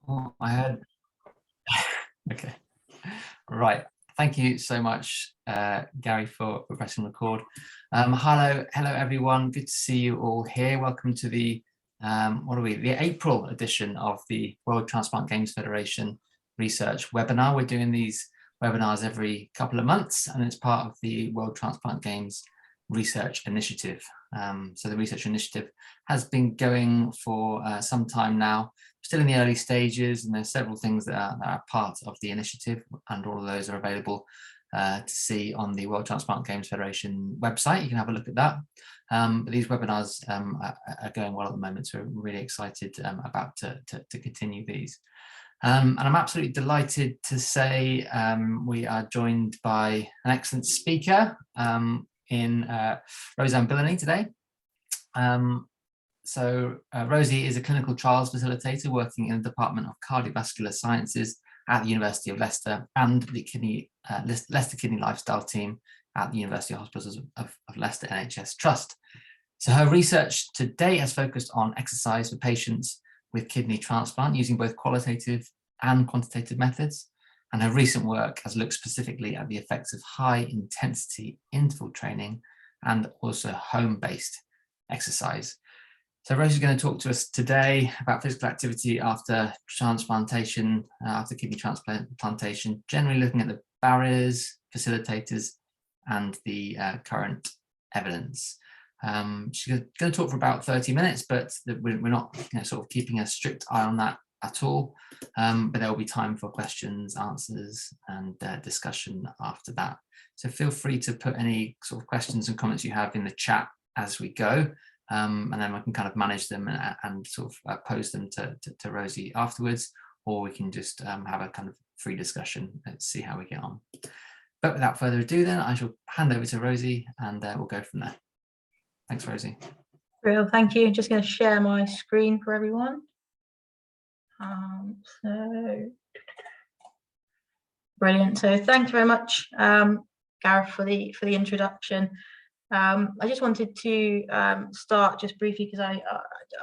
Oh, I heard. Okay, right. Thank you so much, Gary, for pressing record. Hello, everyone. Good to see you all here. Welcome to the the April edition of the World Transplant Games Federation Research webinar. We're doing these webinars every couple of months, and it's part of the World Transplant Games Research Initiative. So the research initiative has been going for some time now, still in the early stages, and there's several things that are part of the initiative, and all of those are available to see on the World Transplant Games Federation website. You can have a look at that. But these webinars are going well at the moment, so we're really excited about to continue these. And I'm absolutely delighted to say we are joined by an excellent speaker in Roseanne Billany today. Rosie is a clinical trials facilitator working in the Department of Cardiovascular Sciences at the University of Leicester and the Leicester Kidney Lifestyle Team at the University Hospitals of Leicester NHS Trust. So her research to date has focused on exercise for patients with kidney transplant using both qualitative and quantitative methods. And her recent work has looked specifically at the effects of high intensity interval training and also home-based exercise. So Rosie's going to talk to us today about physical activity after transplantation, after kidney transplantation, generally looking at the barriers, facilitators, and the current evidence. She's going to talk for about 30 minutes, but we're not sort of keeping a strict eye on that at all. But there will be time for questions, answers, and discussion after that. So feel free to put any sort of questions and comments you have in the chat as we go. And then we can kind of manage them and sort of pose them to Rosie afterwards, or we can just have a kind of free discussion. Let's see how we get on. But without further ado, then I shall hand over to Rosie, and we'll go from there. Thanks, Rosie. Real, thank you. Just going to share my screen for everyone. Brilliant. So thanks very much, Gareth, for the introduction. I just wanted to start just briefly, because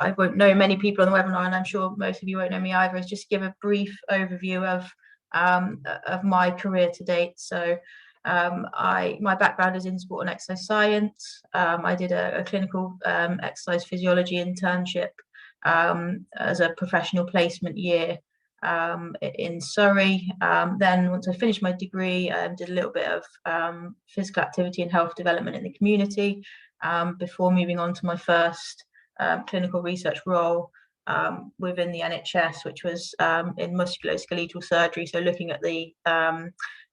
I won't know many people on the webinar, and I'm sure most of you won't know me either, is just give a brief overview of my career to date. So my background is in sport and exercise science. I did a clinical exercise physiology internship as a professional placement year in Surrey. Then once I finished my degree, I did a little bit of physical activity and health development in the community before moving on to my first clinical research role within the NHS, which was in musculoskeletal surgery, so looking at the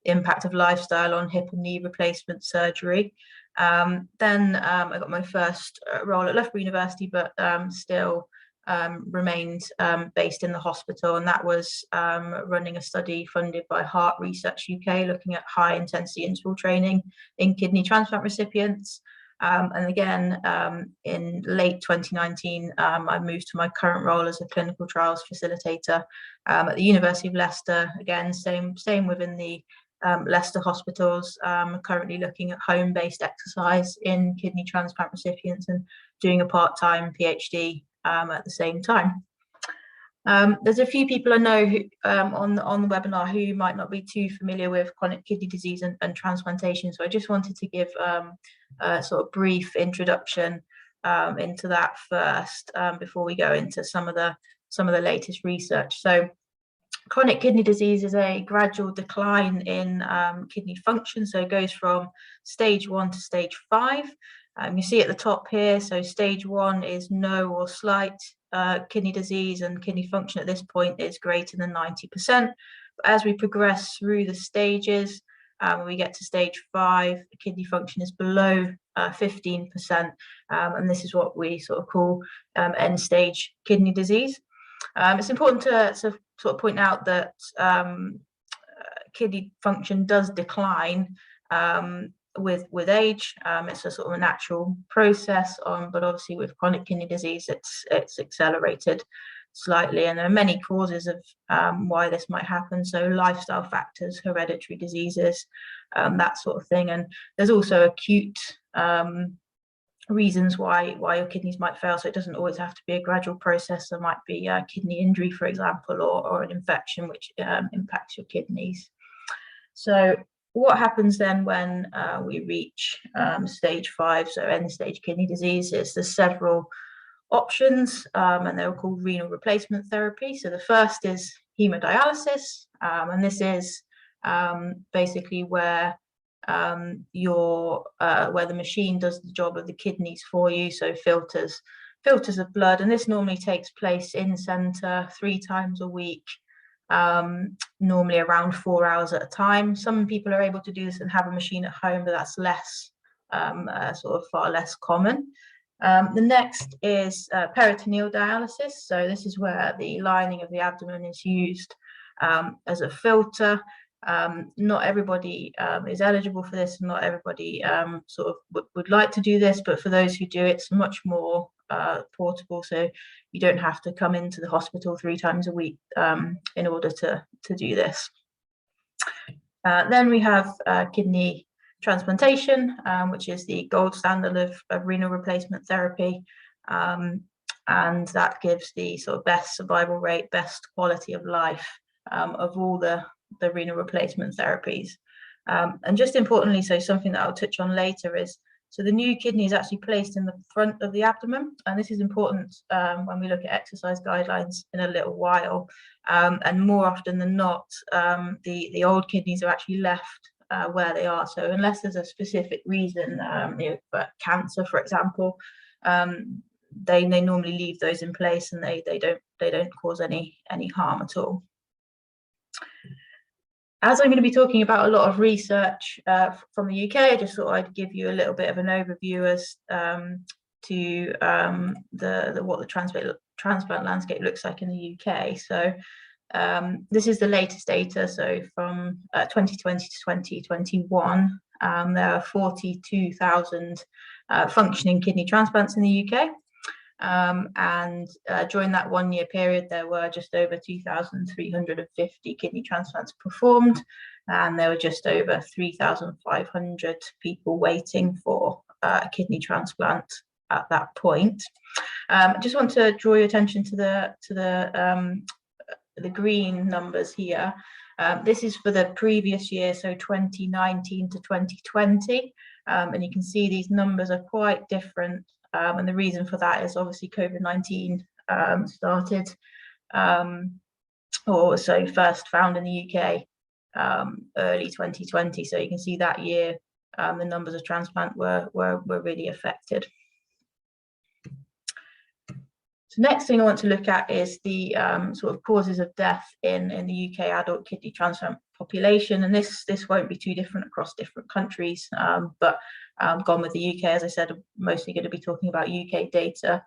impact of lifestyle on hip and knee replacement surgery. Then I got my first role at Loughborough University, but still remained based in the hospital, and that was running a study funded by Heart Research UK, looking at high intensity interval training in kidney transplant recipients. And again, in late 2019, I moved to my current role as a clinical trials facilitator at the University of Leicester. Again, same within the Leicester hospitals, currently looking at home-based exercise in kidney transplant recipients and doing a part-time PhD at the same time. There's a few people I know who, on the webinar who might not be too familiar with chronic kidney disease and transplantation, so I just wanted to give a sort of brief introduction into that first before we go into some of the latest research. So chronic kidney disease is a gradual decline in kidney function, so it goes from stage 1 to stage 5. You see at the top here, so stage 1 is no or slight kidney disease, and kidney function at this point is greater than 90%. But as we progress through the stages, when we get to stage 5, the kidney function is below 15%, and this is what we sort of call end-stage kidney disease. It's important to sort of point out that kidney function does decline with age. It's a sort of a natural process, but obviously with chronic kidney disease, it's accelerated slightly, and there are many causes of why this might happen. So lifestyle factors, hereditary diseases, that sort of thing. And there's also acute reasons why your kidneys might fail. So it doesn't always have to be a gradual process. There might be a kidney injury, for example, or an infection which impacts your kidneys. So what happens then when we reach stage 5, so end stage kidney disease? Is there's several options, and they're called renal replacement therapy. So the first is hemodialysis, and this is basically where where the machine does the job of the kidneys for you, so filters of blood, and this normally takes place in center 3 times a week, normally around 4 hours at a time. Some people are able to do this and have a machine at home, but that's less sort of far less common. The next is peritoneal dialysis. So this is where the lining of the abdomen is used as a filter. Not everybody is eligible for this, and not everybody sort of would like to do this, but for those who do, it's much more portable, so you don't have to come into the hospital 3 times a week in order to do this. Then we have kidney transplantation, which is the gold standard of renal replacement therapy, and that gives the sort of best survival rate, best quality of life of all the renal replacement therapies. And just importantly, so something that I'll touch on later is, so the new kidney is actually placed in the front of the abdomen, and this is important when we look at exercise guidelines in a little while. And more often than not, the old kidneys are actually left where they are. So unless there's a specific reason, for cancer, for example, they normally leave those in place, and they don't cause any harm at all. As I'm going to be talking about a lot of research from the UK, I just thought I'd give you a little bit of an overview as to what the transplant landscape looks like in the UK. So this is the latest data. So from 2020 to 2021, there are 42,000 functioning kidney transplants in the UK. And during that 1-year period, there were just over 2,350 kidney transplants performed, and there were just over 3,500 people waiting for a kidney transplant at that point. I just want to draw your attention to the green numbers here. This is for the previous year, so 2019 to 2020, and you can see these numbers are quite different. And the reason for that is obviously COVID-19 started, or so first found in the UK early 2020. So you can see that year the numbers of transplant were really affected. So next thing I want to look at is the sort of causes of death in the UK adult kidney transplant population, and this won't be too different across different countries, but gone with the UK, as I said, I'm mostly going to be talking about UK data.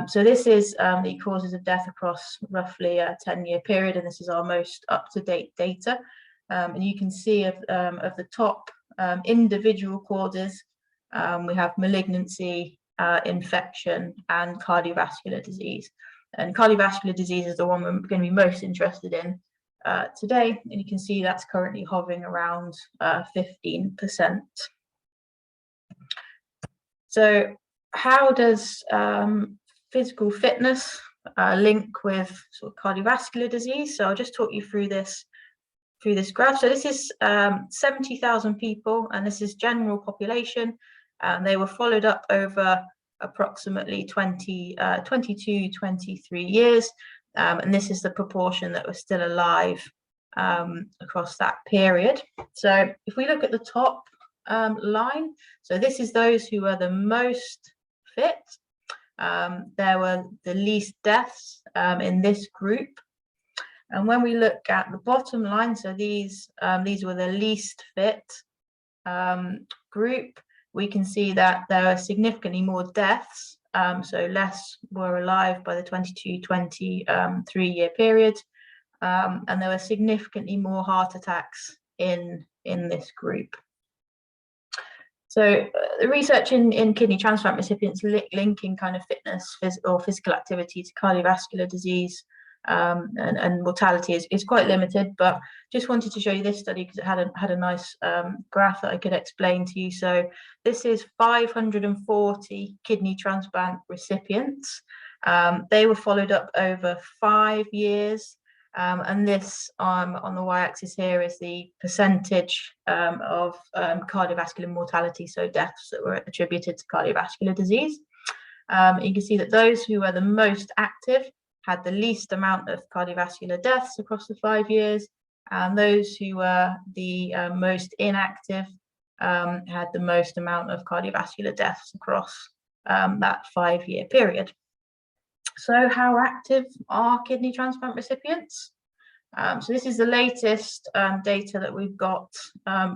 So this is the causes of death across roughly a 10-year period, and this is our most up-to-date data. And you can see of the top individual causes, we have malignancy, infection, and cardiovascular disease. And cardiovascular disease is the one we're going to be most interested in today, and you can see that's currently hovering around 15%. So how does physical fitness link with sort of cardiovascular disease? So I'll just talk you through this graph. So this is 70,000 people, and this is general population. They were followed up over approximately 22, 23 years. And this is the proportion that was still alive across that period. So if we look at the top line, so this is those who are the most fit. There were the least deaths in this group. And when we look at the bottom line, so these were the least fit group, we can see that there are significantly more deaths. So less were alive by the 22-23 year period, and there were significantly more heart attacks in this group. So the research in kidney transplant recipients linking kind of fitness or physical activity to cardiovascular disease and mortality is quite limited. But just wanted to show you this study because it had a nice graph that I could explain to you. So this is 540 kidney transplant recipients. They were followed up over 5 years. And this on the y-axis here is the percentage of cardiovascular mortality, so deaths that were attributed to cardiovascular disease. You can see that those who were the most active had the least amount of cardiovascular deaths across the 5 years, and those who were the most inactive had the most amount of cardiovascular deaths across that 5-year period. So how active are kidney transplant recipients? So this is the latest data that we've got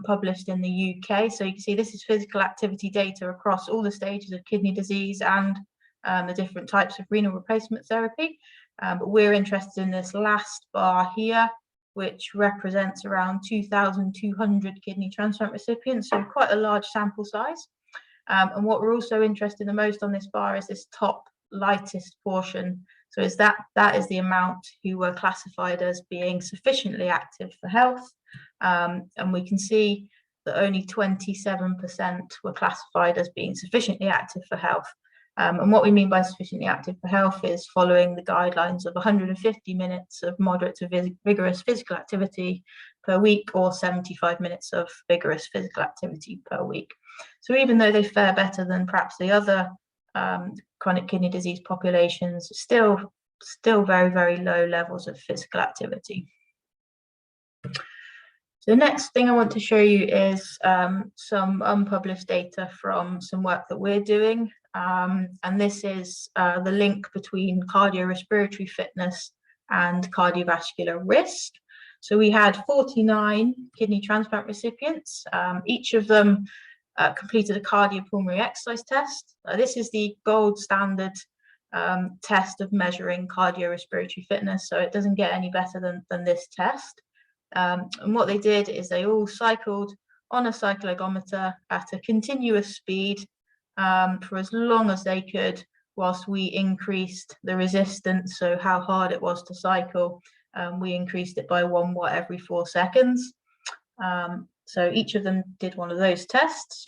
published in the UK. So you can see this is physical activity data across all the stages of kidney disease and the different types of renal replacement therapy. But we're interested in this last bar here, which represents around 2,200 kidney transplant recipients, so quite a large sample size. And what we're also interested in the most on this bar is this top lightest portion. So is that is the amount who were classified as being sufficiently active for health. And we can see that only 27% were classified as being sufficiently active for health. And what we mean by sufficiently active for health is following the guidelines of 150 minutes of moderate to vigorous physical activity per week, or 75 minutes of vigorous physical activity per week. So even though they fare better than perhaps the other chronic kidney disease populations, still very, very low levels of physical activity. So the next thing I want to show you is some unpublished data from some work that we're doing. And this is the link between cardiorespiratory fitness and cardiovascular risk. So we had 49 kidney transplant recipients. Each of them completed a cardiopulmonary exercise test. This is the gold standard test of measuring cardiorespiratory fitness, so it doesn't get any better than this test. And what they did is they all cycled on a cyclogometer at a continuous speed for as long as they could, whilst we increased the resistance, so how hard it was to cycle. We increased it by 1 watt every 4 seconds. So each of them did one of those tests.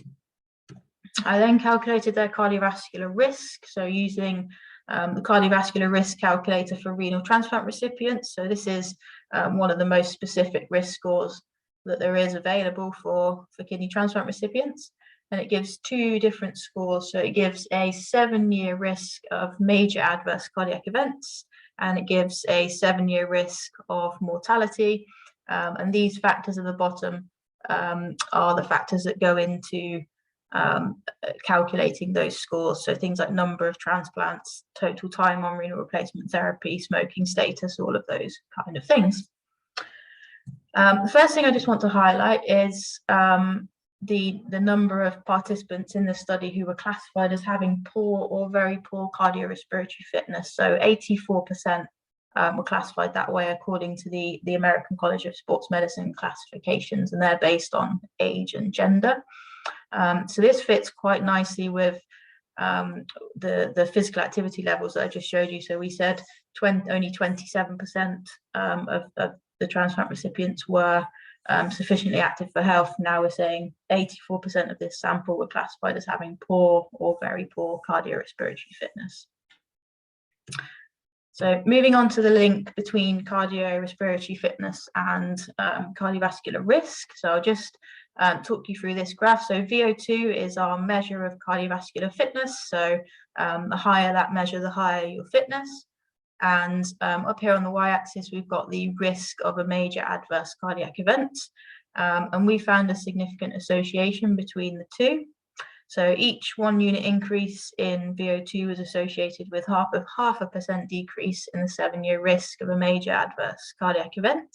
I then calculated their cardiovascular risk, so using the cardiovascular risk calculator for renal transplant recipients. So this is one of the most specific risk scores that there is available for kidney transplant recipients. And it gives 2 different scores. So it gives a 7-year risk of major adverse cardiac events, and it gives a 7-year risk of mortality. And these factors at the bottom are the factors that go into calculating those scores. So things like number of transplants, total time on renal replacement therapy, smoking status, all of those kind of things. The first thing I just want to highlight is the number of participants in the study who were classified as having poor or very poor cardiorespiratory fitness. So 84% were classified that way according to the American College of Sports Medicine classifications, and they're based on age and gender. So this fits quite nicely with the physical activity levels that I just showed you. So we said only 27% of the transplant recipients were sufficiently active for health. Now we're saying 84% of this sample were classified as having poor or very poor cardiorespiratory fitness. So moving on to the link between cardiorespiratory fitness and cardiovascular risk. So I'll just talk you through this graph. So VO2 is our measure of cardiovascular fitness. So the higher that measure, the higher your fitness. And up here on the y-axis, we've got the risk of a major adverse cardiac event. And we found a significant association between the two. So each 1 unit increase in VO2 was associated with half a percent decrease in the 7-year risk of a major adverse cardiac event.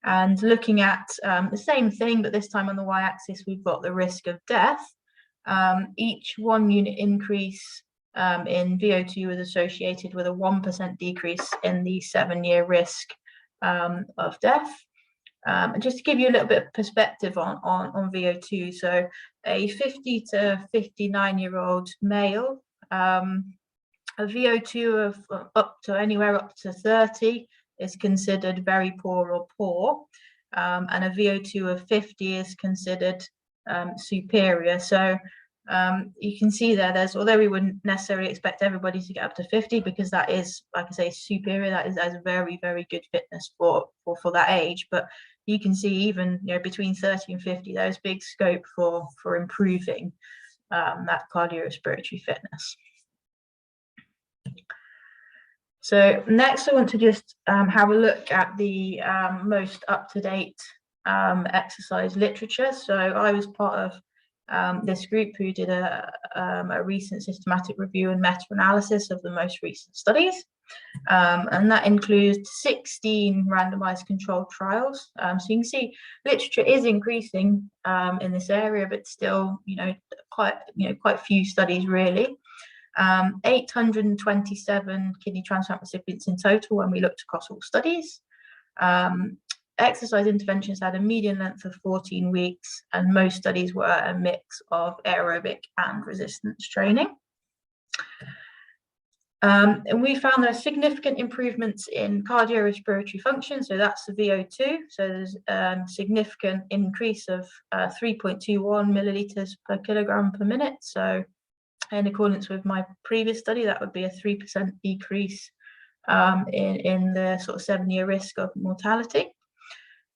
And looking at the same thing, but this time on the y-axis, we've got the risk of death. Each 1 unit increase in VO2 was associated with a 1% decrease in the 7-year risk of death. And just to give you a little bit of perspective on VO2, so a 50 to 59-year-old male A VO2 of anywhere up to 30 is considered very poor or poor, and a VO2 of 50 is considered superior. So you can see there's, although we wouldn't necessarily expect everybody to get up to 50, because that is, like I say, superior, that is very, very good fitness for that age. But you can see even, you know, between 30 and 50, there's big scope for improving that cardiorespiratory fitness. So next, I want to just have a look at the most up-to-date exercise literature. So I was part of this group who did a recent systematic review and meta-analysis of the most recent studies, and that includes 16 randomized controlled trials. So you can see literature is increasing in this area, but still, quite few studies really. 827 kidney transplant recipients in total when we looked across all studies. Exercise interventions had a median length of 14 weeks, and most studies were a mix of aerobic and resistance training. And we found there are significant improvements in cardiorespiratory function, so that's the VO2. So there's significant increase of 3.21 milliliters per kilogram per minute. So in accordance with my previous study, that would be a 3% decrease in the sort of 7-year risk of mortality.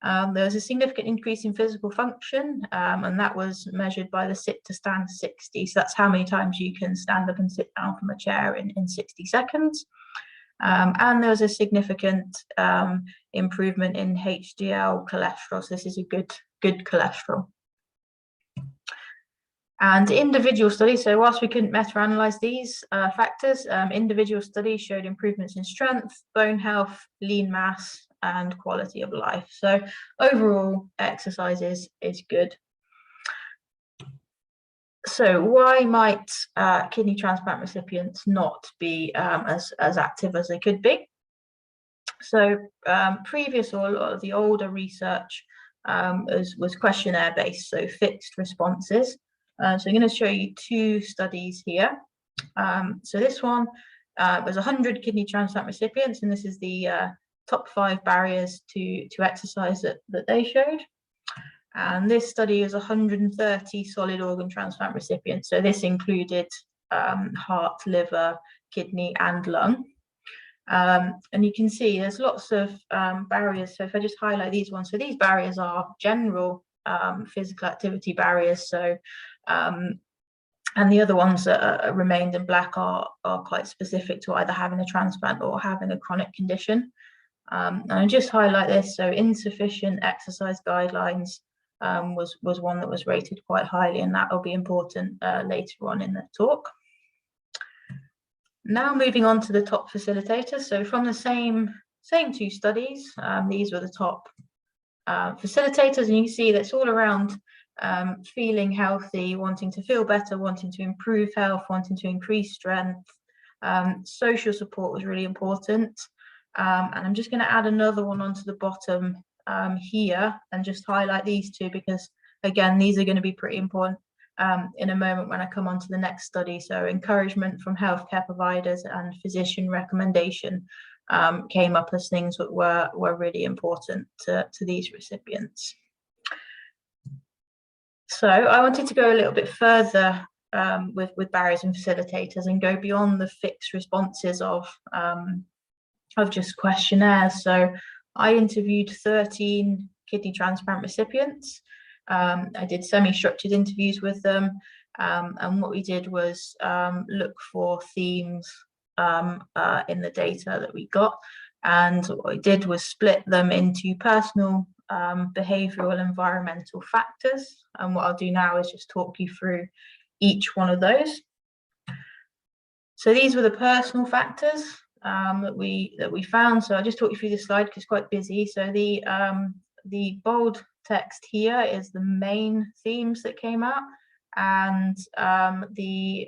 There was a significant increase in physical function, and that was measured by the sit to stand 60. So that's how many times you can stand up and sit down from a chair in 60 seconds. And there was a significant improvement in HDL cholesterol. So this is a good cholesterol. And individual studies, so whilst we couldn't meta-analyze these factors, individual studies showed improvements in strength, bone health, lean mass, and quality of life. So overall, exercise is good. So why might kidney transplant recipients not be as active as they could be? So previous, or a lot of the older research was questionnaire based, so fixed responses. So I'm going to show you 2 studies here. So this one was 100 kidney transplant recipients, and this is the top 5 barriers to exercise that they showed. And this study is 130 solid organ transplant recipients. So this included heart, liver, kidney, and lung. And you can see there's lots of barriers. So if I just highlight these ones, so these barriers are general physical activity barriers. So and the other ones that remained in black are quite specific to either having a transplant or having a chronic condition. And I just highlight this. So insufficient exercise guidelines was one that was rated quite highly, and that will be important later on in the talk. Now moving on to the top facilitators. So from the same 2 studies, these were the top facilitators, and you can see that's all around feeling healthy, wanting to feel better, wanting to improve health, wanting to increase strength. Social support was really important. And I'm just going to add another one onto the bottom here and just highlight these 2, because again, these are going to be pretty important in a moment when I come on to the next study. So encouragement from healthcare providers and physician recommendation came up as things that were really important to these recipients. So I wanted to go a little bit further with barriers and facilitators and go beyond the fixed responses of just questionnaires. So I interviewed 13 kidney transplant recipients. I did semi-structured interviews with them, and what we did was look for themes in the data that we got, and what we did was split them into personal, behavioural, environmental factors. And what I'll do now is just talk you through each one of those. So these were the personal factors that we found. So I'll just talk you through this slide because it's quite busy. So the bold text here is the main themes that came out, and the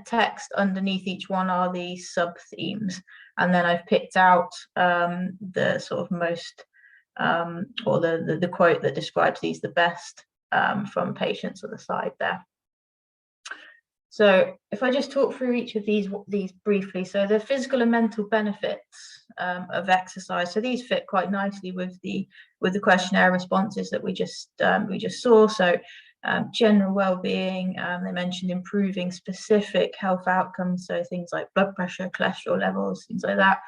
text underneath each one are the sub themes. And then I've picked out the sort of most or the quote that describes these the best from patients on the side there. So if I just talk through each of these briefly, so the physical and mental benefits of exercise. So these fit quite nicely with the questionnaire responses that we just saw. So general well-being, they mentioned improving specific health outcomes, so things like blood pressure, cholesterol levels, things like that.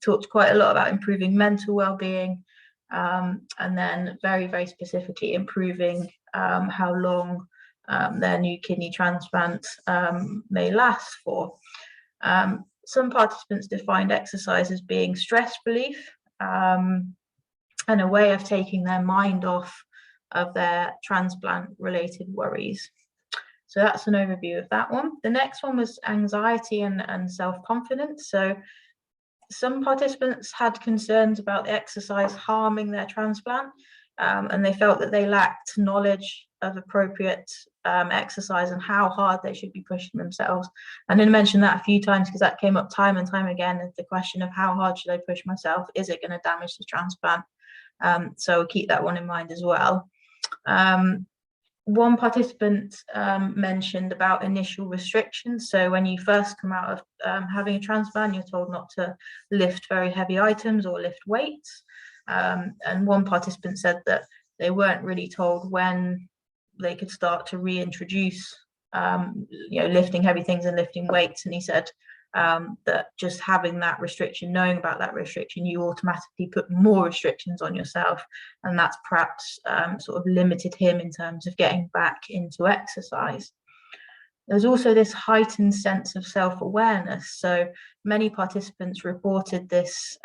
Talked quite a lot about improving mental well-being, and then very, very specifically improving how long their new kidney transplant may last for. Some participants defined exercise as being stress relief and a way of taking their mind off of their transplant related worries. So that's an overview of that one. The next one was anxiety and self-confidence. So some participants had concerns about the exercise harming their transplant, and they felt that they lacked knowledge of appropriate exercise and how hard they should be pushing themselves. And I mentioned that a few times because that came up time and time again as the question of how hard should I push myself? Is it going to damage the transplant? So keep that one in mind as well. One participant mentioned about initial restrictions. So when you first come out of having a transplant, you're told not to lift very heavy items or lift weights. And one participant said that they weren't really told when they could start to reintroduce, lifting heavy things and lifting weights. And he said that just having that restriction, knowing about that restriction, you automatically put more restrictions on yourself, and that's perhaps sort of limited him in terms of getting back into exercise. There's also this heightened sense of self-awareness. So many participants reported this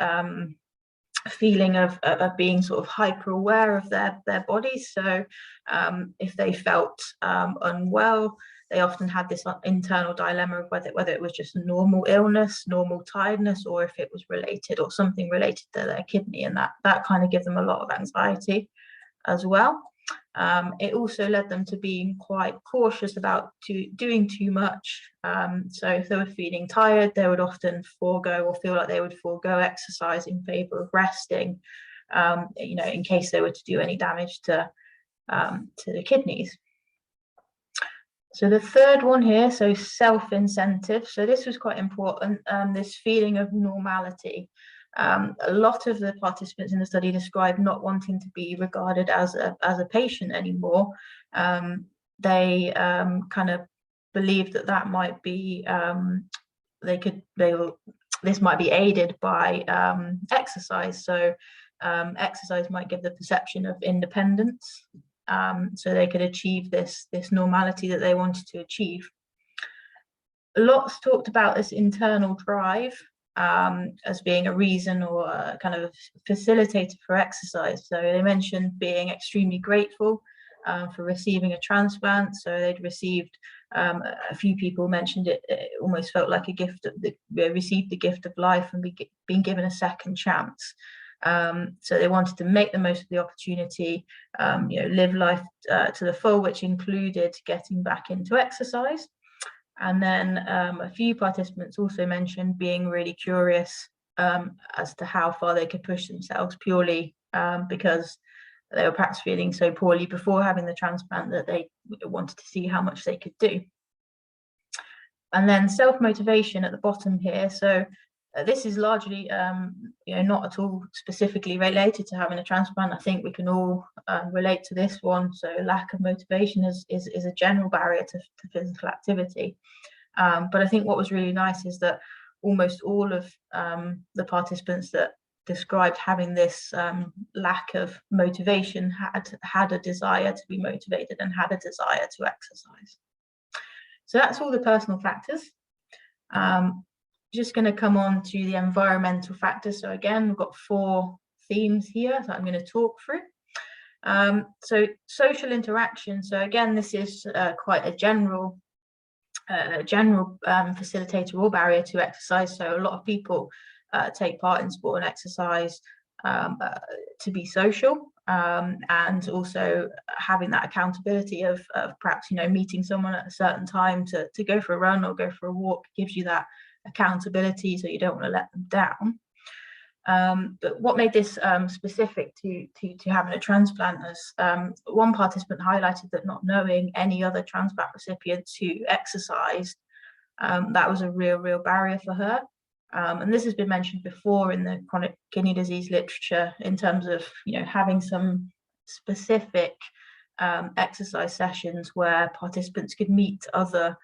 feeling of being sort of hyper aware of their bodies. So if they felt unwell, they often had this internal dilemma of whether it was just a normal illness, normal tiredness, or if it was related or something related to their kidney, and that kind of gave them a lot of anxiety as well. It also led them to being quite cautious about doing too much. So if they were feeling tired, they would often forego or feel like they would forego exercise in favor of resting, in case they were to do any damage to the kidneys. So the third one here, so self-incentive. So this was quite important, this feeling of normality. A lot of the participants in the study described not wanting to be regarded as a patient anymore. They kind of believed that might be this might be aided by exercise. So exercise might give the perception of independence, so they could achieve this normality that they wanted to achieve. Lots talked about this internal drive as being a reason or a kind of facilitator for exercise. So they mentioned being extremely grateful for receiving a transplant. So they'd received, a few people mentioned it almost felt like a gift. They received the gift of life and being given a second chance. So they wanted to make the most of the opportunity, live life to the full, which included getting back into exercise. And then a few participants also mentioned being really curious as to how far they could push themselves, purely because they were perhaps feeling so poorly before having the transplant that they wanted to see how much they could do. And then self-motivation at the bottom here. So this is largely not at all specifically related to having a transplant. I think we can all relate to this one. So lack of motivation is a general barrier to physical activity. But I think what was really nice is that almost all of the participants that described having this lack of motivation had a desire to be motivated and had a desire to exercise. So that's all the personal factors. Just going to come on to the environmental factors. So again, we've got 4 themes here that I'm going to talk through. So social interaction. So again, this is quite a general facilitator or barrier to exercise. So a lot of people take part in sport and exercise to be social, and also having that accountability of perhaps meeting someone at a certain time to go for a run or go for a walk gives you that accountability, so you don't want to let them down. But what made this specific to having a transplant is one participant highlighted that not knowing any other transplant recipients who exercised, that was a real barrier for her. And this has been mentioned before in the chronic kidney disease literature in terms of, having some specific exercise sessions where participants could meet other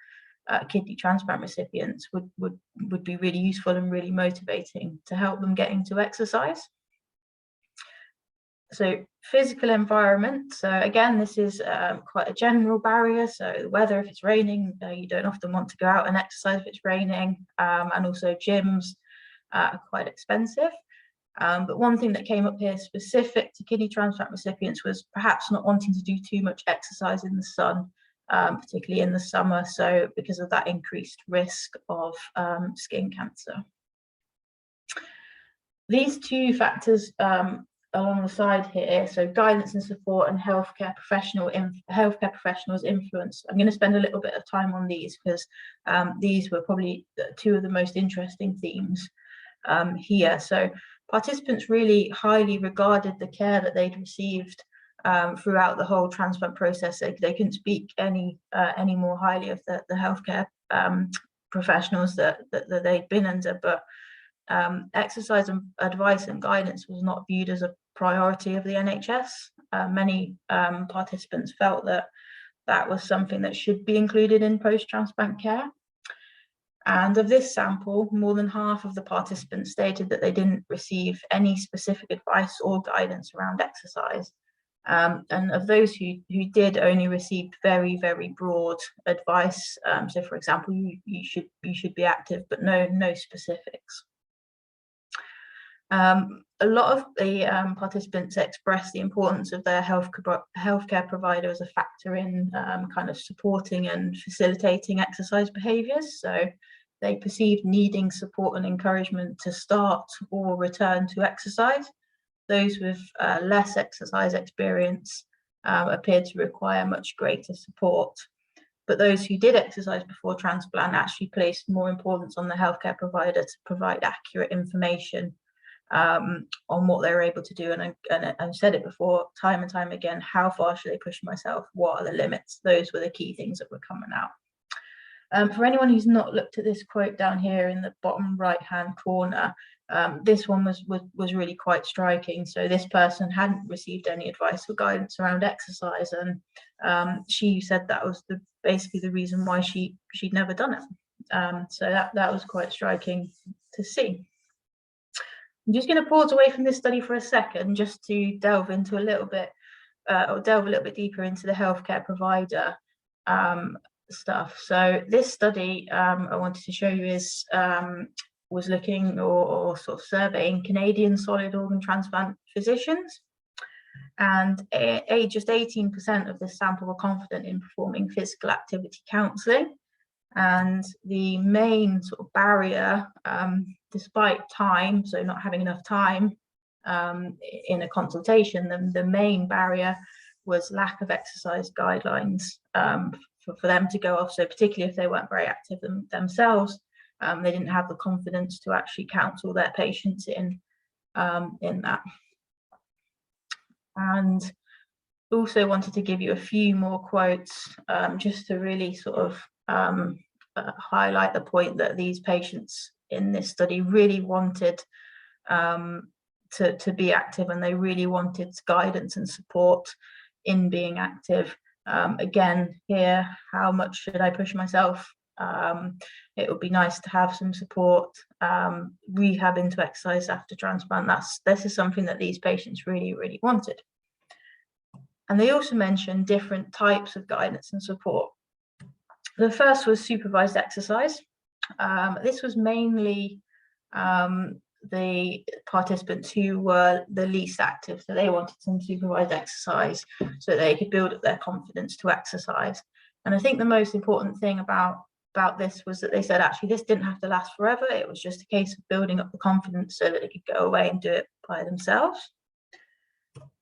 kidney transplant recipients would be really useful and really motivating to help them get into exercise. So physical environment. So again, this is quite a general barrier. So the weather, if it's raining, you don't often want to go out and exercise if it's raining. And also gyms are quite expensive. But one thing that came up here specific to kidney transplant recipients was perhaps not wanting to do too much exercise in the sun, particularly in the summer. So because of that increased risk of skin cancer. These two factors along the side here, so guidance and support and healthcare professionals influence. I'm going to spend a little bit of time on these because these were probably two of the most interesting themes here. So participants really highly regarded the care that they'd received throughout the whole transplant process. They couldn't speak any more highly of the healthcare professionals that they'd been under, but exercise and advice and guidance was not viewed as a priority of the NHS. Many participants felt that was something that should be included in post-transplant care. And of this sample, more than half of the participants stated that they didn't receive any specific advice or guidance around exercise. And of those who did, only received very broad advice. So for example, you should be active, but no specifics. A lot of the participants expressed the importance of their healthcare provider as a factor in kind of supporting and facilitating exercise behaviours. So they perceived needing support and encouragement to start or return to exercise. Those with less exercise experience appeared to require much greater support. But those who did exercise before transplant actually placed more importance on the healthcare provider to provide accurate information on what they were able to do. And I've said it before, time and time again, how far should I push myself? What are the limits? Those were the key things that were coming out. For anyone who's not looked at this quote down here in the bottom right-hand corner, this one was really quite striking. So this person hadn't received any advice or guidance around exercise, and she said that was basically the reason why she'd never done it. So that was quite striking to see. I'm just going to pause away from this study for a second, just to delve into a little bit deeper into the healthcare provider stuff. So this study I wanted to show you was looking or sort of surveying Canadian solid organ transplant physicians, and just 18% of this sample were confident in performing physical activity counselling. And the main sort of barrier, despite time, so not having enough time in a consultation, the main barrier was lack of exercise guidelines for them to go off. So particularly if they weren't very active themselves, they didn't have the confidence to actually counsel their patients in that. And also wanted to give you a few more quotes just to really sort of highlight the point that these patients in this study really wanted to be active, and they really wanted guidance and support in being active. Again, here, how much should I push myself? It would be nice to have some support, rehab into exercise after transplant. This is something that these patients really wanted. And they also mentioned different types of guidance and support. The first was supervised exercise. This was mainly the participants who were the least active, so they wanted some supervised exercise so they could build up their confidence to exercise. And I think the most important thing about this was that they said actually this didn't have to last forever. It was just a case of building up the confidence so that they could go away and do it by themselves.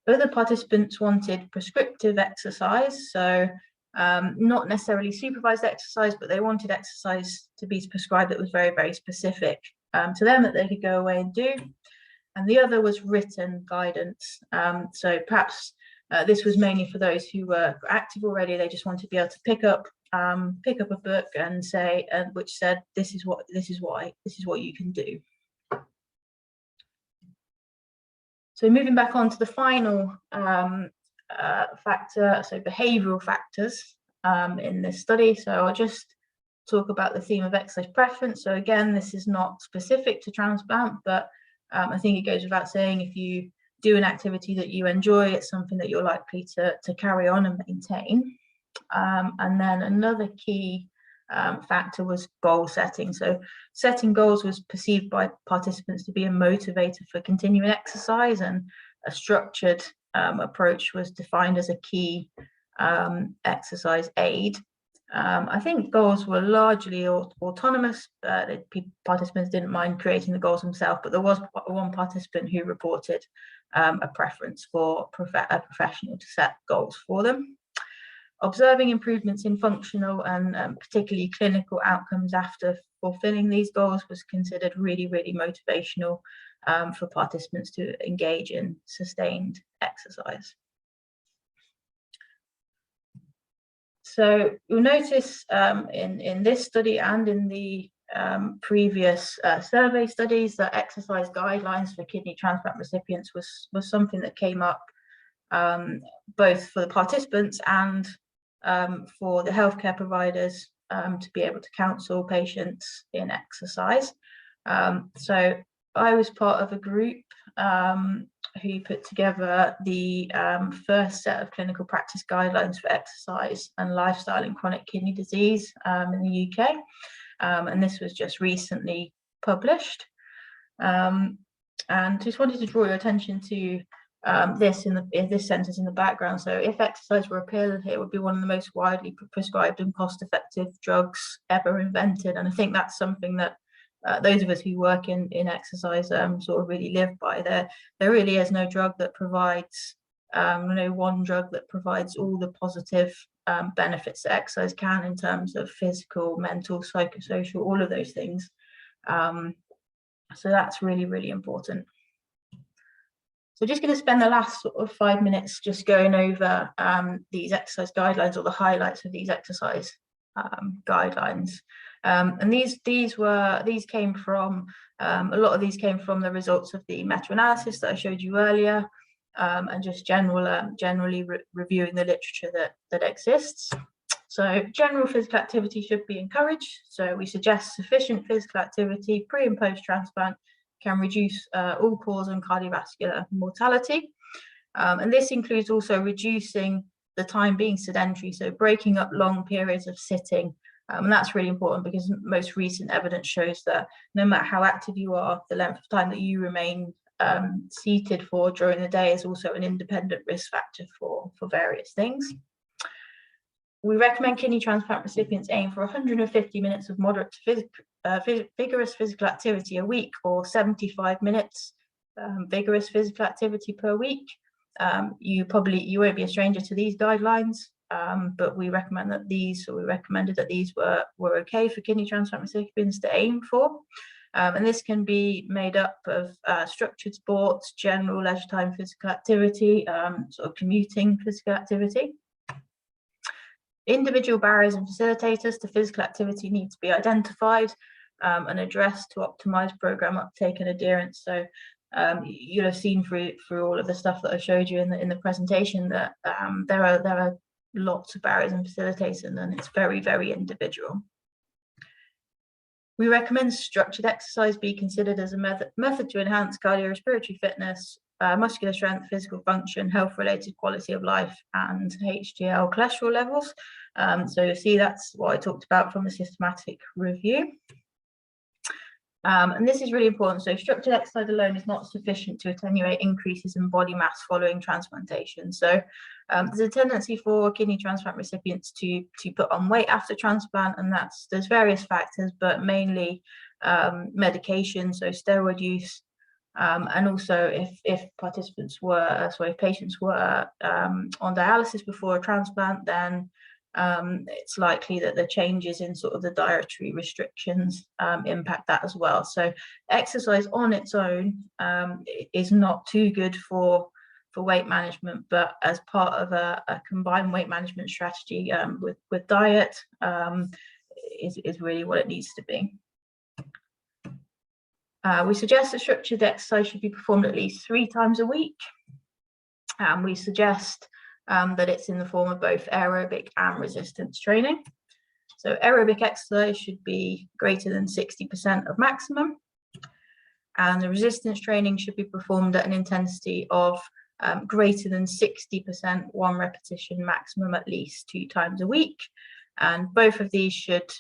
Other participants wanted prescriptive exercise, so not necessarily supervised exercise, but they wanted exercise to be prescribed that was very specific to them, that they could go away and do. and the other was written guidance. So perhaps this was mainly for those who were active already. They just wanted to be able to pick up a book and say, which said, this is what you can do. So moving back on to the final factor, so behavioural factors in this study. So I'll just talk about the theme of exercise preference. So again, this is not specific to transplant, but I think it goes without saying, if you do an activity that you enjoy, it's something that you're likely to carry on and maintain. And then another key factor was goal setting. So setting goals was perceived by participants to be a motivator for continuing exercise, and a structured approach was defined as a key exercise aid. I think goals were largely autonomous. Participants didn't mind creating the goals themselves, but there was one participant who reported a preference for a professional to set goals for them. Observing improvements in functional and particularly clinical outcomes after fulfilling these goals was considered really, really motivational for participants to engage in sustained exercise. So you'll notice in this study and in the previous survey studies that exercise guidelines for kidney transplant recipients was something that came up both for the participants and for the healthcare providers to be able to counsel patients in exercise. So I was part of a group who put together the first set of clinical practice guidelines for exercise and lifestyle in chronic kidney disease in the UK. And this was just recently published. And just wanted to draw your attention to this sentence in the background. So if exercise were a pill, it would be one of the most widely prescribed and cost-effective drugs ever invented. And I think that's something that those of us who work in exercise sort of really live by. There really is no drug that provides, no one drug that provides all the positive benefits that exercise can in terms of physical, mental, psychosocial, all of those things. So that's really, really important. So just going to spend the last sort of 5 minutes just going over these exercise guidelines, or the highlights of these exercise guidelines. And these came from a lot of these came from the results of the meta-analysis that I showed you earlier, and just generally reviewing the literature that exists. So general physical activity should be encouraged. So we suggest sufficient physical activity pre and post transplant can reduce all-cause and cardiovascular mortality. And this includes also reducing the time being sedentary, so breaking up long periods of sitting. And that's really important because most recent evidence shows that no matter how active you are, the length of time that you remain seated for during the day is also an independent risk factor for various things. We recommend kidney transplant recipients aim for 150 minutes of moderate to vigorous physical activity a week, or 75 minutes vigorous physical activity per week. You won't be a stranger to these guidelines, but we recommend that we recommended that these were okay for kidney transplant recipients to aim for. And this can be made up of structured sports, general leisure time physical activity, sort of commuting physical activity. Individual barriers and facilitators to physical activity need to be identified and addressed to optimize program uptake and adherence. So you'll have seen through all of the stuff that I showed you in the presentation that there are lots of barriers and facilitators, and it's very, very individual. We recommend structured exercise be considered as a method to enhance cardiorespiratory fitness, muscular strength, physical function, health-related quality of life, and HDL cholesterol levels. So you'll see that's what I talked about from the systematic review. And this is really important. So structured exercise alone is not sufficient to attenuate increases in body mass following transplantation. So there's a tendency for kidney transplant recipients to put on weight after transplant, and there's various factors, but mainly medication, so steroid use, and also if patients were on dialysis before a transplant, then it's likely that the changes in sort of the dietary restrictions impact that as well. So exercise on its own is not too good for weight management, but as part of a combined weight management strategy with diet is really what it needs to be. We suggest that structured exercise should be performed at least 3 times a week. And we suggest that it's in the form of both aerobic and resistance training. So aerobic exercise should be greater than 60% of maximum. And the resistance training should be performed at an intensity of greater than 60%, 1 repetition maximum, at least 2 times a week. And both of these should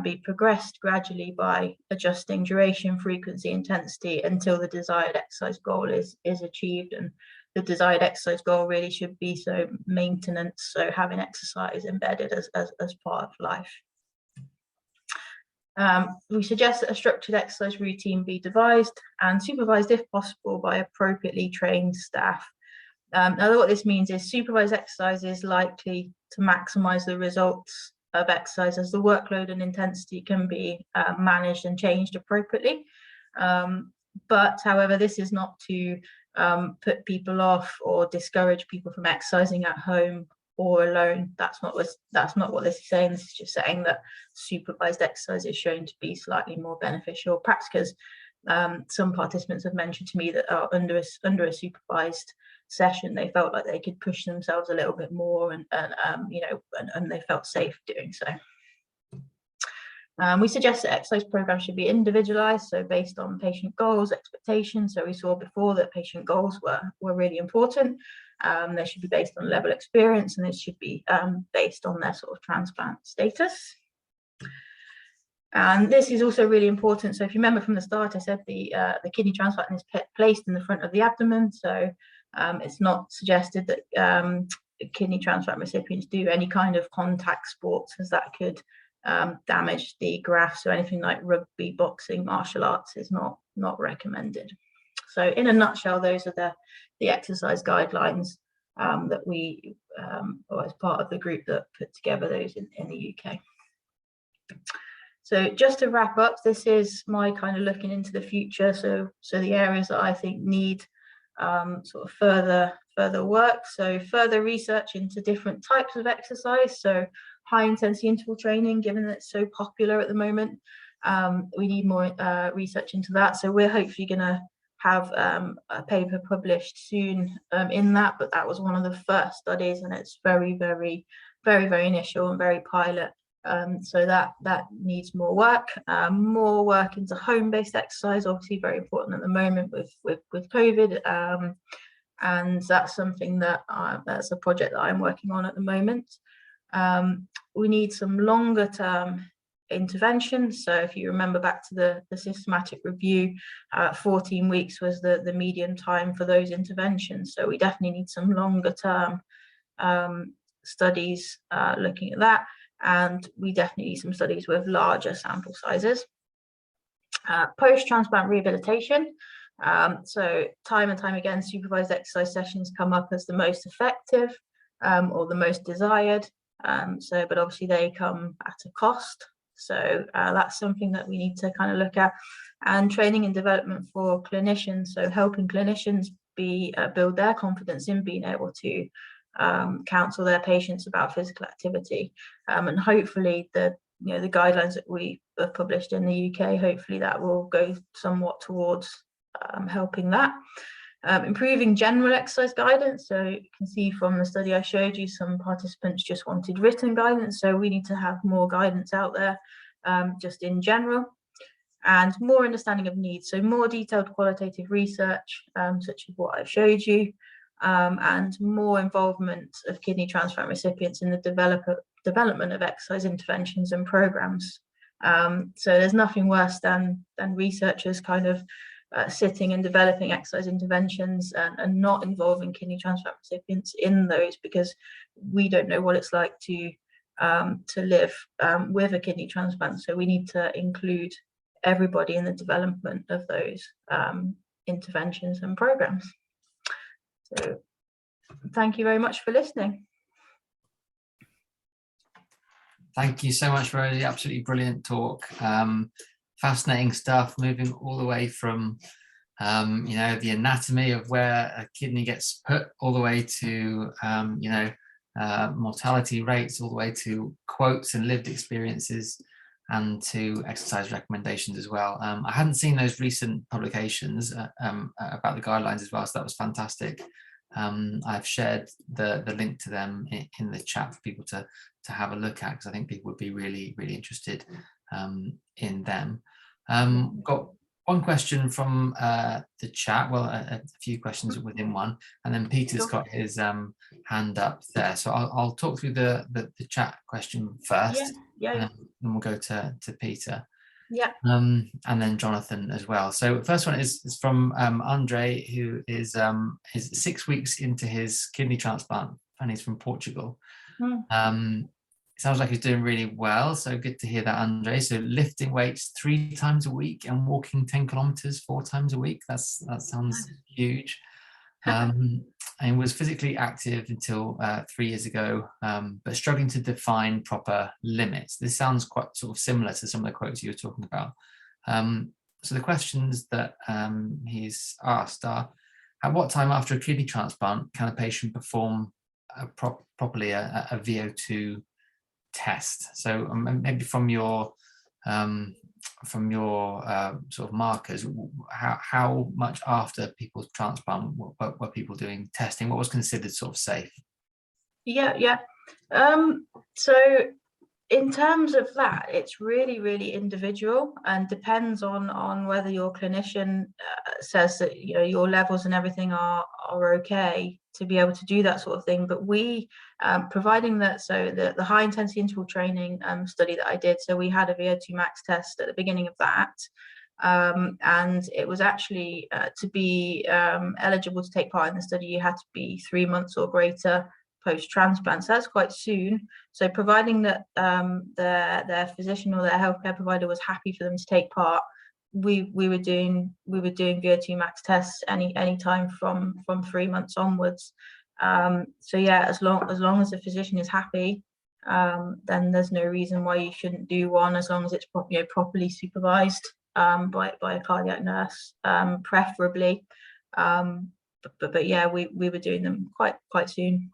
be progressed gradually by adjusting duration, frequency, intensity until the desired exercise goal is achieved. And the desired exercise goal really should be so maintenance, so having exercise embedded as part of life. We suggest that a structured exercise routine be devised and supervised if possible by appropriately trained staff. Now what this means is supervised exercise is likely to maximize the results of exercise as the workload and intensity can be managed and changed appropriately. But however, this is not to put people off or discourage people from exercising at home or alone. That's not what this is saying. This is just saying that supervised exercise is shown to be slightly more beneficial, perhaps because some participants have mentioned to me that under a supervised session they felt like they could push themselves a little bit more and they felt safe doing so. We suggest that exercise programs should be individualized, so based on patient goals, expectations. So we saw before that patient goals were really important. They should be based on level experience, and this should be based on their sort of transplant status. And this is also really important. So if you remember from the start, I said the kidney transplant is placed in the front of the abdomen. So it's not suggested that kidney transplant recipients do any kind of contact sports, as that could damage the graft. So anything like rugby, boxing, martial arts is not recommended. So in a nutshell, those are the exercise guidelines that we, or as part of the group that put together those in the UK. So just to wrap up, this is my kind of looking into the future. So the areas that I think need sort of further work. So further research into different types of exercise. So high intensity interval training, given that it's so popular at the moment, we need more research into that. So we're hopefully going to have a paper published soon in that, but that was one of the first studies, and it's very initial and very pilot. So that needs more work into home-based exercise, obviously very important at the moment with COVID, and that's something that that's a project that I'm working on at the moment. We need some longer term interventions. So if you remember back to the systematic review, 14 weeks was the median time for those interventions. So we definitely need some longer term studies looking at that. And we definitely need some studies with larger sample sizes. Post-transplant rehabilitation. So time and time again, supervised exercise sessions come up as the most effective or the most desired. But obviously they come at a cost. So that's something that we need to kind of look at. And training and development for clinicians. So helping clinicians build their confidence in being able to counsel their patients about physical activity, and hopefully the guidelines that we have published in the UK, hopefully that will go somewhat towards helping that. Improving general exercise guidance. So you can see from the study I showed you, some participants just wanted written guidance, so we need to have more guidance out there just in general. And more understanding of needs, so more detailed qualitative research such as what I've showed you. And more involvement of kidney transplant recipients in the development of exercise interventions and programs. So there's nothing worse than researchers kind of sitting and developing exercise interventions and not involving kidney transplant recipients in those, because we don't know what it's like to live with a kidney transplant. So we need to include everybody in the development of those interventions and programs. So thank you very much for listening. Thank you so much, Rosie. Absolutely brilliant talk. Fascinating stuff, moving all the way from the anatomy of where a kidney gets put, all the way to mortality rates, all the way to quotes and lived experiences, and to exercise recommendations as well. I hadn't seen those recent publications about the guidelines as well, so that was fantastic. I've shared the link to them in the chat for people to have a look at, because I think people would be really, really interested in them. Got one question from the chat, well, a few questions within one, and then Peter's got his hand up there. So I'll talk through the chat question first, and then we'll go to Peter. And then Jonathan as well. So the first one is from Andre, who is 6 weeks into his kidney transplant, and he's from Portugal. Sounds like he's doing really well, so good to hear that, Andre. So lifting weights 3 times a week and walking 10 kilometers 4 times a week. That sounds huge. And was physically active until 3 years ago, but struggling to define proper limits. This sounds quite sort of similar to some of the quotes you were talking about. So the questions that he's asked are: at what time after a kidney transplant can a patient perform properly a VO2 test? So maybe from your sort of markers, how much after people's transplant were people doing testing? What was considered sort of safe? So in terms of that, it's really, really individual, and depends on whether your clinician says that your levels and everything are okay to be able to do that sort of thing. But we, providing that, so the high intensity interval training study that I did, so we had a VO2 max test at the beginning of that, and it was actually to be eligible to take part in the study, you had to be 3 months or greater post-transplant. So that's quite soon. So providing that their physician or their healthcare provider was happy for them to take part, we were doing VO2 max tests any time from 3 months onwards. So yeah, as long as the physician is happy, then there's no reason why you shouldn't do one, as long as it's properly supervised by a cardiac nurse, preferably. But yeah, we were doing them quite soon.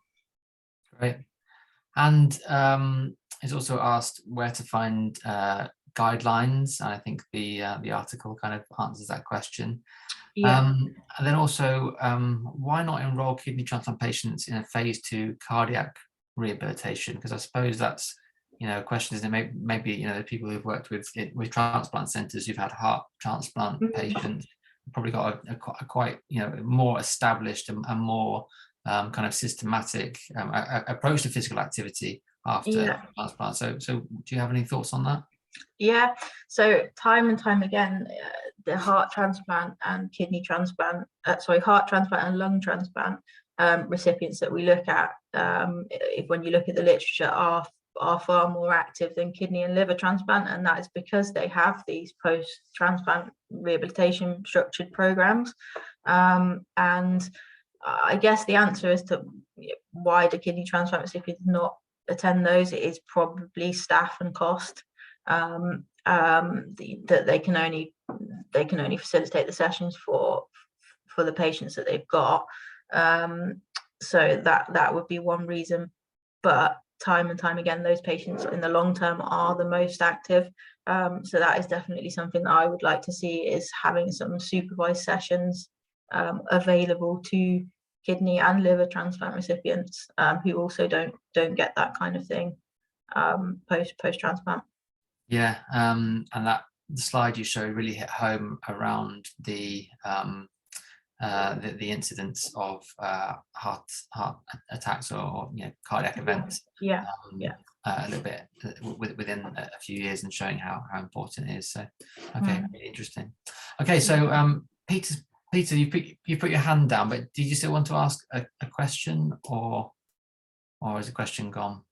Great. And he's also asked where to find guidelines. I think the article kind of answers that question. And then also, why not enroll kidney transplant patients in a phase 2 cardiac rehabilitation? Because I suppose that's a question, is that maybe the people who've worked with transplant centres who've had heart transplant patients probably got a quite more established and more kind of systematic approach to physical activity after transplant. So do you have any thoughts on that? Yeah, so time and time again, the heart transplant and kidney transplant, heart transplant and lung transplant recipients that we look at, when you look at the literature, are far more active than kidney and liver transplant, and that is because they have these post-transplant rehabilitation structured programs. And I guess the answer as to why the kidney transplant recipients not attend those, it is probably staff and cost. That they can only facilitate the sessions for the patients that they've got. So that would be one reason. But time and time again, those patients in the long term are the most active. So that is definitely something that I would like to see, is having some supervised sessions available to kidney and liver transplant recipients who also don't get that kind of thing post transplant. Yeah, and that the slide you showed really hit home around the incidence of heart attacks or cardiac events. A little bit within a few years, and showing how important it is. So okay, really interesting. Okay, so Peter, you put your hand down, but did you still want to ask a question, or is the question gone?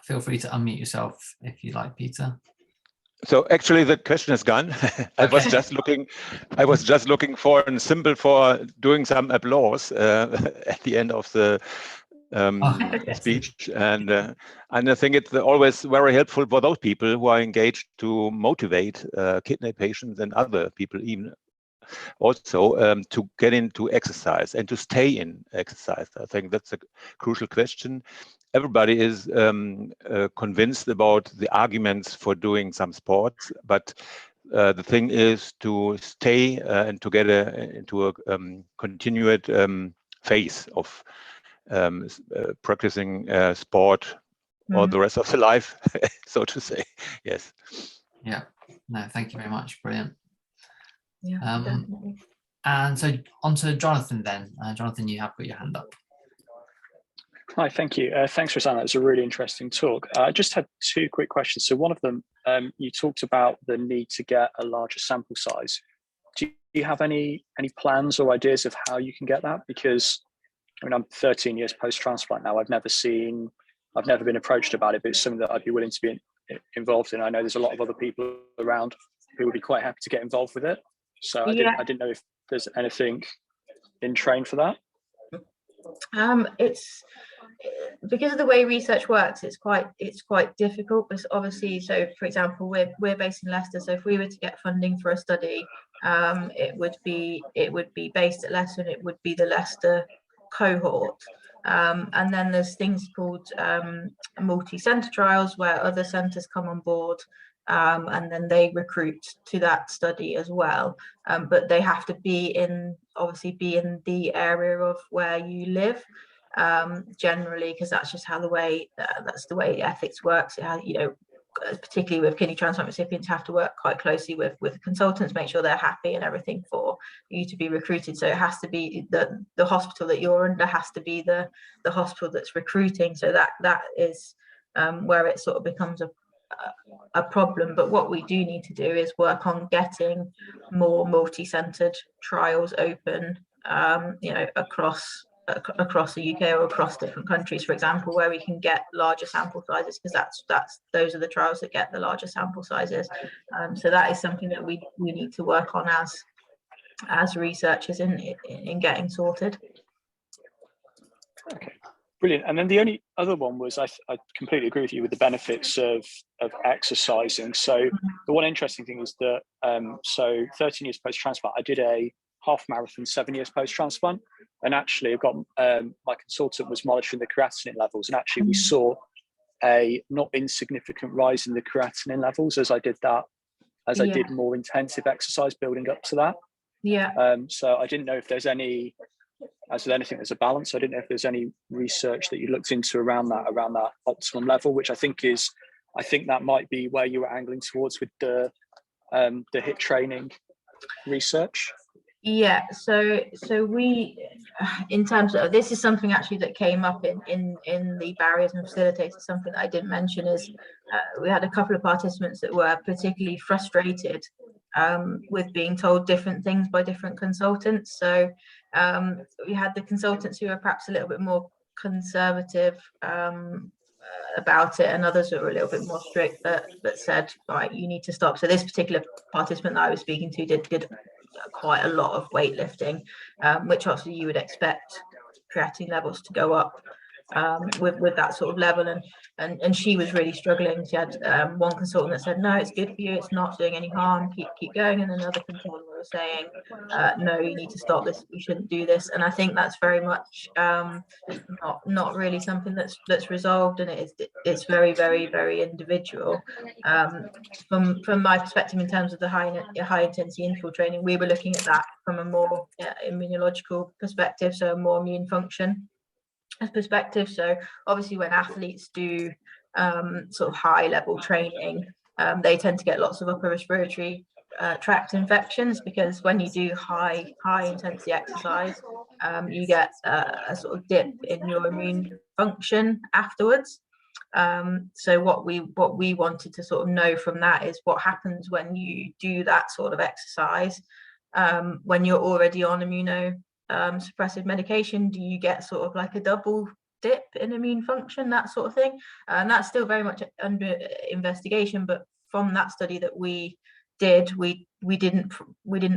Feel free to unmute yourself if you like, Peter. So actually the question is gone. I was just looking for a symbol for doing some applause at the end of the speech, and I think it's always very helpful for those people who are engaged to motivate kidney patients and other people even also to get into exercise and to stay in exercise. I think that's a crucial question. Everybody is convinced about the arguments for doing some sports, but the thing is to stay and to get into a continued phase of practicing sport all the rest of the life, so to say. Yes. Yeah. No, thank you very much. Brilliant. Yeah, definitely. And so on to Jonathan then. Jonathan, you have put your hand up. Hi, thank you. Thanks, Roseanne. That was a really interesting talk. I just had two quick questions. So one of them, you talked about the need to get a larger sample size. Do you have any plans or ideas of how you can get that? Because I mean, I'm 13 years post-transplant now. I've never been approached about it, but it's something that I'd be willing to be involved in. I know there's a lot of other people around who would be quite happy to get involved with it. So I didn't know if there's anything in train for that. It's because of the way research works, it's quite difficult, but obviously, so for example, we're based in Leicester, so if we were to get funding for a study, it would be based at Leicester, and it would be the Leicester cohort. And then there's things called multi-centre trials where other centres come on board, and then they recruit to that study as well. But they have to be in the area of where you live, generally, because that's just how the way ethics works. Particularly with kidney transplant recipients, have to work quite closely with consultants, make sure they're happy and everything for you to be recruited. So it has to be the hospital that you're under has to be the hospital that's recruiting. So that is where it sort of becomes a problem. But what we do need to do is work on getting more multi-centered trials open, across the UK or across different countries, for example, where we can get larger sample sizes, because those are the trials that get the larger sample sizes. So that is something that we need to work on as researchers in getting sorted. Okay, brilliant. And then the only other one was I completely agree with you with the benefits of exercising. So the one interesting thing is that so 13 years post-transplant, I did a half marathon 7 years post-transplant, and actually I've got my consultant was monitoring the creatinine levels, and actually we saw a not insignificant rise in the creatinine levels as I did more intensive exercise building up to that. So I didn't know if there's anything there's a balance. I didn't know if there's any research that you looked into around that optimum level, which I think that might be where you were angling towards with the HIIT training research. Yeah, so we, in terms of, this is something actually that came up in the barriers and facilitators. Something that I didn't mention is we had a couple of participants that were particularly frustrated with being told different things by different consultants. So we had the consultants who were perhaps a little bit more conservative about it, and others that were a little bit more strict that said, right, you need to stop. So this particular participant that I was speaking to did quite a lot of weightlifting, which obviously you would expect creatinine levels to go up with that sort of level, and she was really struggling. She had one consultant that said, no, it's good for you, it's not doing any harm, keep going, and another consultant was saying, no, you need to stop this, you shouldn't do this. And I think that's very much not really something that's resolved, and it's very, very, very individual. From my perspective, in terms of the high intensity interval training, we were looking at that from a more immunological perspective, so more immune function perspective. So obviously when athletes do sort of high level training, they tend to get lots of upper respiratory tract infections, because when you do high intensity exercise, you get a sort of dip in your immune function afterwards. So what we wanted to sort of know from that is what happens when you do that sort of exercise, when you're already on suppressive medication. Do you get sort of like a double dip in immune function, that sort of thing? And that's still very much under investigation, but from that study that we did, we didn't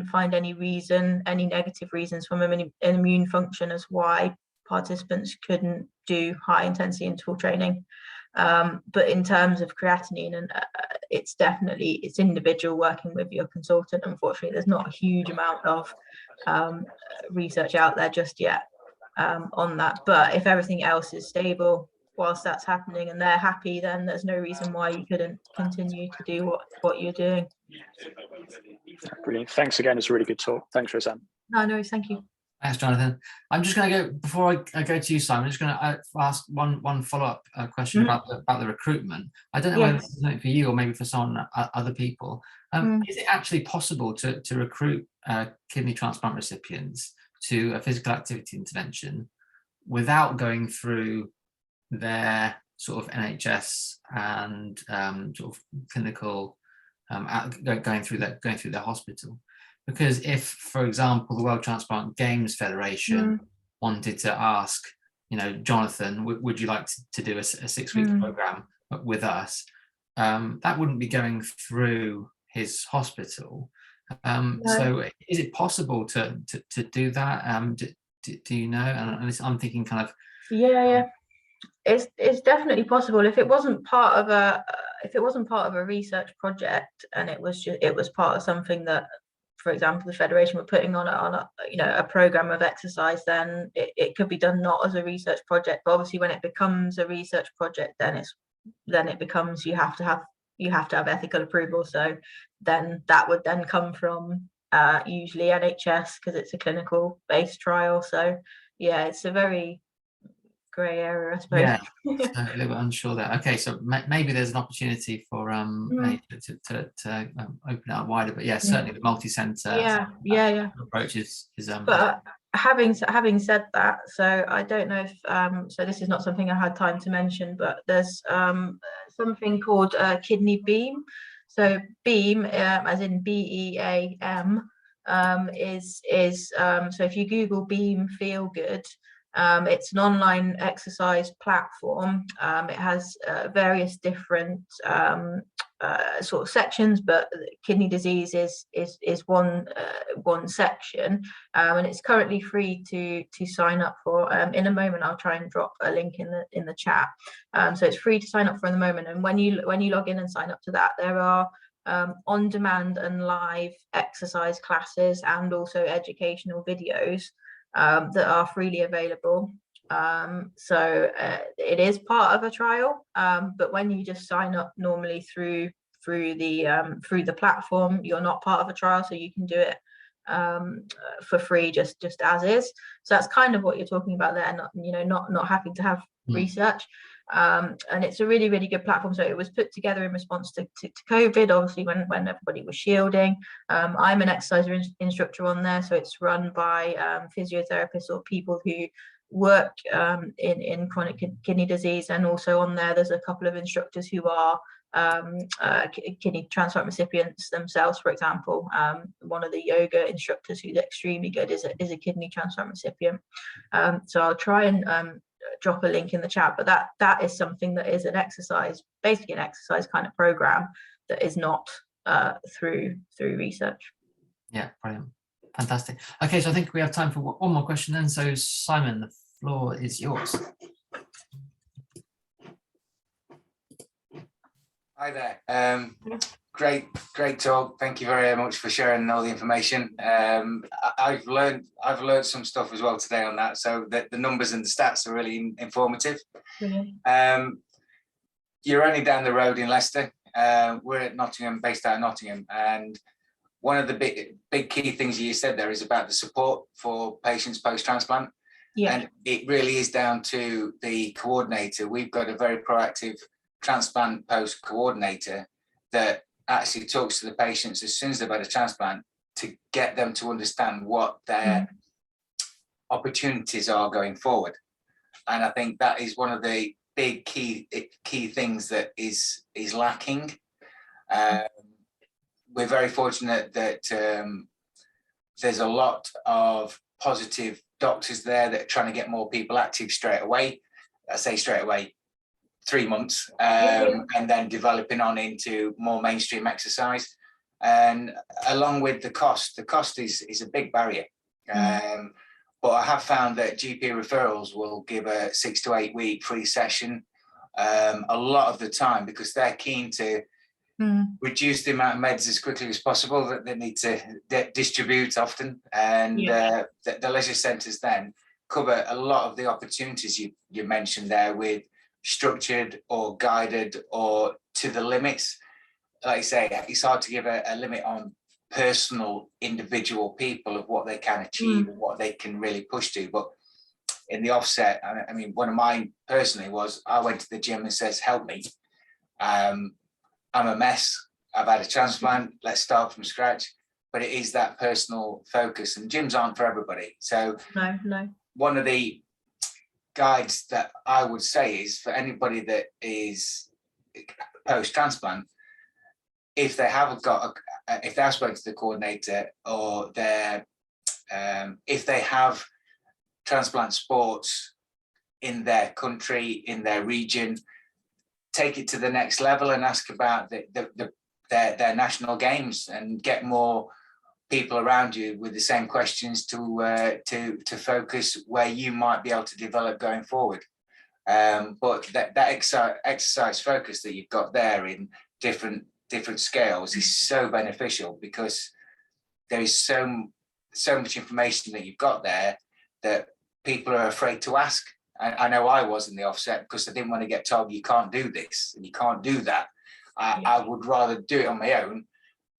find any negative reasons from immune function as why participants couldn't do high intensity interval training. But in terms of creatinine, and it's individual, working with your consultant. Unfortunately, there's not a huge amount of research out there just yet on that. But if everything else is stable whilst that's happening and they're happy, then there's no reason why you couldn't continue to do what you're doing. Brilliant. Thanks again. It's a really good talk. Thanks, Roseanne. No, thank you. Thanks, Jonathan. I'm just going to go, before I go to you, Simon, I'm just going to ask one follow-up question about the recruitment. I don't know whether this is something for you or maybe for some other people. Is it actually possible to recruit kidney transplant recipients to a physical activity intervention without going through their sort of NHS and sort of clinical, going through their hospital? Because if, for example, the World Transplant Games Federation wanted to ask, Jonathan, would you like to do a 6-week program with us? That wouldn't be going through his hospital. No. So is it possible to do that? Do you know? And I'm thinking kind of. Yeah. It's definitely possible. If it wasn't part of a research project and it was part of something that, for example, the Federation were putting on a program of exercise, then it could be done not as a research project. But obviously, when it becomes a research project, then it becomes you have to have ethical approval. So then that would then come from usually NHS, because it's a clinical based trial. So yeah, it's a very grey area, I suppose. Yeah, so a little bit unsure there. Okay, so maybe there's an opportunity for to open it up wider, but yeah, certainly the multi-centre approach is. But having said that, so I don't know if so this is not something I had time to mention, but there's something called kidney beam. So beam, as in BEAM, is so if you Google Beam Feel Good. It's an online exercise platform. It has various different sort of sections, but kidney disease is one section, and it's currently free to sign up for. In a moment, I'll try and drop a link in the chat. So it's free to sign up for in the moment, and when you log in and sign up to that, there are on-demand and live exercise classes and also educational videos that are freely available. So it is part of a trial, but when you just sign up normally through the platform, you're not part of a trial, so you can do it for free just as is. So that's kind of what you're talking about there, not having to have research. And it's a really, really good platform. So it was put together in response to COVID, obviously when everybody was shielding. I'm an exercise instructor on there, so it's run by physiotherapists or people who work in chronic kidney disease, and also on there's a couple of instructors who are kidney transplant recipients themselves. For example, one of the yoga instructors who's extremely good is a kidney transplant recipient. So I'll try and drop a link in the chat, but that is something that is basically an exercise kind of program that is not through research. Yeah, brilliant, fantastic. Okay, so I think we have time for one more question then. So Simon, the floor is yours. Hi there. Great talk. Thank you very much for sharing all the information. I've learned some stuff as well today on that. So the numbers and the stats are really informative. Mm-hmm. You're only down the road in Leicester. We're at Nottingham, based out of Nottingham, and one of the big key things you said there is about the support for patients post-transplant. Yeah. And it really is down to the coordinator. We've got a very proactive transplant post coordinator that actually talks to the patients as soon as they've had a transplant to get them to understand what their opportunities are going forward. And I think that is one of the big key things that is lacking. We're very fortunate that there's a lot of positive doctors there that are trying to get more people active straight away. I say straight away, 3 months, and then developing on into more mainstream exercise. And along with the cost is a big barrier. But I have found that GP referrals will give a 6 to 8 week free session a lot of the time, because they're keen to reduce the amount of meds as quickly as possible that they need to distribute often. And the leisure centres then cover a lot of the opportunities you mentioned there, with structured or guided or to the limits. Like I say, it's hard to give a limit on personal individual people of what they can achieve and what they can really push to. But in the offset, I mean, one of mine personally was, I went to the gym and says, help me. I'm a mess. I've had a transplant. Let's start from scratch. But it is that personal focus, and gyms aren't for everybody. So no. One of the guides that I would say is for anybody that is post-transplant, if they have if they have spoken to the coordinator, or if they have transplant sports in their country, in their region, take it to the next level and ask about their national games, and get more people around you with the same questions to focus where you might be able to develop going forward. But that exercise focus that you've got there in different scales is so beneficial, because there is so much information that you've got there that people are afraid to ask. I know I was in the offset, because I didn't want to get told you can't do this and you can't do that. I would rather do it on my own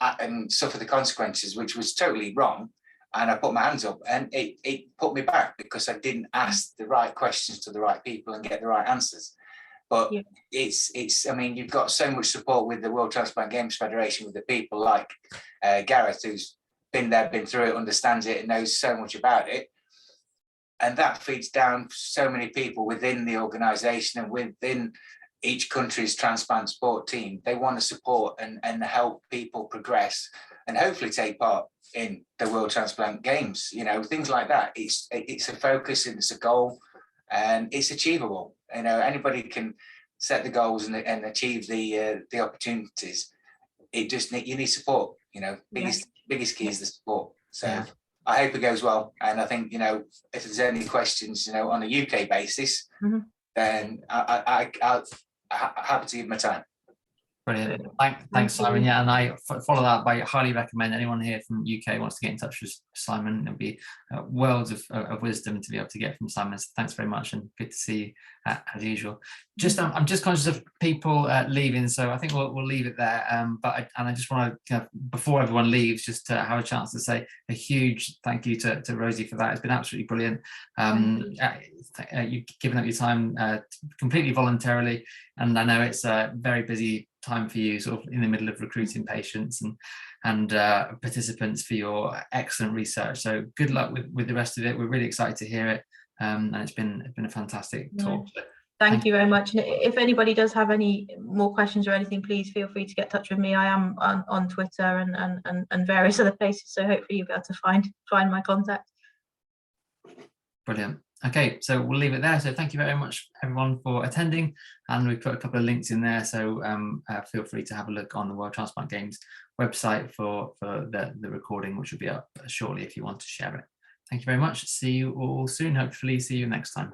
and suffer the consequences, which was totally wrong. And I put my hands up, and it put me back, because I didn't ask the right questions to the right people and get the right answers. But I mean, you've got so much support with the World Transplant Games Federation, with the people like Gareth, who's been there, been through it, understands it, and knows so much about it. And that feeds down so many people within the organisation and within each country's transplant sport team. They want to support and help people progress and hopefully take part in the World Transplant Games, things like that. It's a focus and it's a goal, and it's achievable. Anybody can set the goals and achieve the opportunities. You need support. Biggest key is the support. So I hope it goes well. And I think if there's any questions on a UK basis, then I'll happy to give my time. Brilliant. Thanks, Simon. Yeah, and I follow that by highly recommend anyone here from UK wants to get in touch with Simon. It'll be worlds of wisdom to be able to get from Simon. So thanks very much, and good to see you as usual. I'm just conscious of people leaving, so I think we'll leave it there. I just want to, before everyone leaves, just to have a chance to say a huge thank you to Rosie for that. It's been absolutely brilliant. You've given up your time completely voluntarily, and I know it's a very busy time for you, sort of in the middle of recruiting patients and participants for your excellent research. So good luck with the rest of it. We're really excited to hear it, and it's been a fantastic talk. Thank you very much. And if anybody does have any more questions or anything, please feel free to get in touch with me. I am on Twitter and various other places, so hopefully you'll be able to find my contact. Brilliant. Okay, so we'll leave it there. So thank you very much, everyone, for attending. And we put a couple of links in there, so feel free to have a look on the World Transplant Games website for the recording, which will be up shortly if you want to share it. Thank you very much. See you all soon. Hopefully see you next time.